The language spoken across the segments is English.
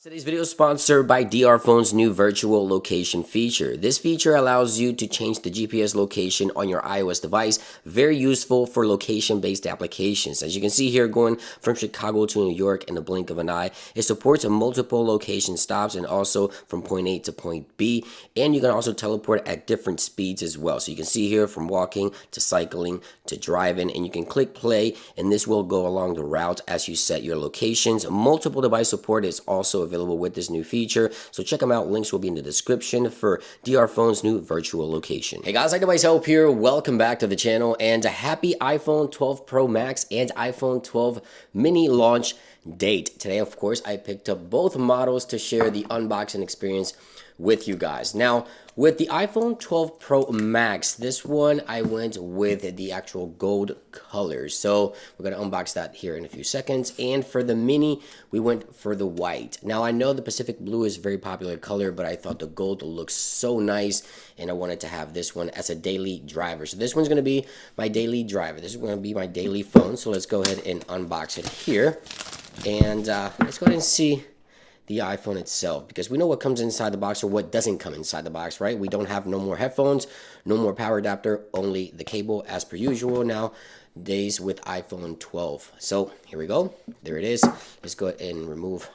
Today's video is sponsored by DR Phone's new virtual location feature. This feature allows you to change the GPS location on your iOS device. Very useful for location-based applications. As you can see here, going from Chicago to New York in the blink of an eye, it supports multiple location stops and also from point A to point B. And you can also teleport at different speeds as well. So you can see here from walking to cycling to driving, and you can click play, and this will go along the route as you set your locations. Multiple device support is also available with this new feature, so check them out. Links will be in the description for DR Phone's new virtual location. Hey guys, iDevice Help here. Welcome back to the channel, and a happy iPhone 12 Pro Max and iPhone 12 mini launch date. Today, of course, I picked up both models to share the unboxing experience with you guys. Now, with the iPhone 12 Pro Max, this one I went with the actual gold color. So we're going to unbox that here in a few seconds. And for the mini, we went for the white. Now, I know the Pacific blue is a very popular color, but I thought the gold looks so nice, and I wanted to have this one as a daily driver. So this one's going to be my daily driver. This is going to be my daily phone. So let's go ahead and unbox it here. And let's go ahead and see the iPhone itself, because we know what comes inside the box or what doesn't come inside the box, right? We don't have no more headphones, no more power adapter, only the cable as per usual nowadays with iPhone 12. So here we go. There it is. Let's go ahead and remove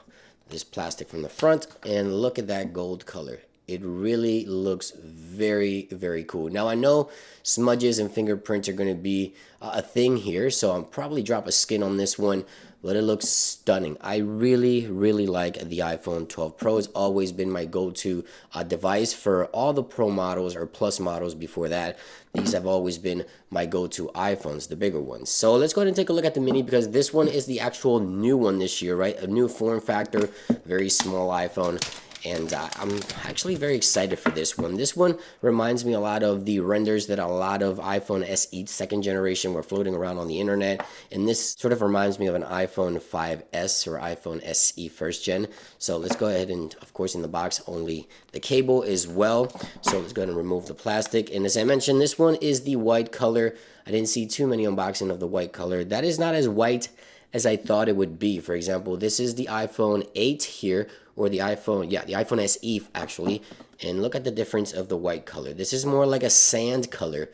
this plastic from the front, and look at that gold color. It really looks very, very cool. Now, I know smudges and fingerprints are going to be a thing here, so I'll probably drop a skin on this one, but it looks stunning. I really, really like the iPhone 12 Pro. It's always been my go-to device for all the Pro models or Plus models before that. These have always been my go-to iPhones, the bigger ones. So let's go ahead and take a look at the mini, because this one is the actual new one this year, right? A new form factor, very small iPhone. And I'm actually very excited for this one. This one reminds me a lot of the renders that a lot of iPhone SE second generation were floating around on the internet. And this sort of reminds me of an iPhone 5S or iPhone SE first gen. So let's go ahead and, of course, in the box, only the cable as well. So let's go ahead and remove the plastic. And as I mentioned, this one is the white color. I didn't see too many unboxing of the white color. That is not as white as I thought it would be. For example, this is the iPhone 8 here, or the iPhone, the iPhone SE actually, and look at the difference of the white color. This is more like a sand color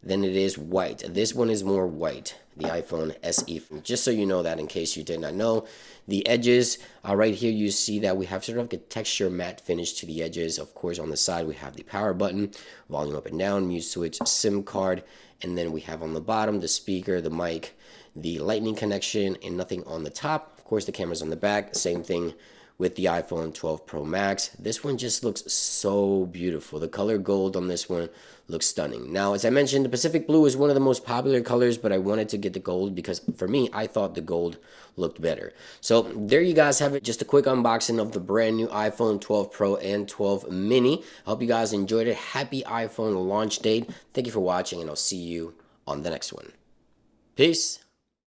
than it is white. This one is more white, the iPhone SE, just so you know that in case you did not know. The edges, right here you see that we have sort of like a texture matte finish to the edges. Of course, on the side we have the power button, volume up and down, mute switch, SIM card, and then we have on the bottom the speaker, the mic, the lightning connection, and nothing on the top. Of course, the camera's on the back. Same thing with the iPhone 12 Pro Max. This one just looks so beautiful. The color gold on this one looks stunning. Now, as I mentioned, the Pacific blue is one of the most popular colors, but I wanted to get the gold because for me, I thought the gold looked better. So there you guys have it. Just a quick unboxing of the brand new iPhone 12 Pro and 12 mini. I hope you guys enjoyed it. Happy iPhone launch date. Thank you for watching, and I'll see you on the next one. Peace.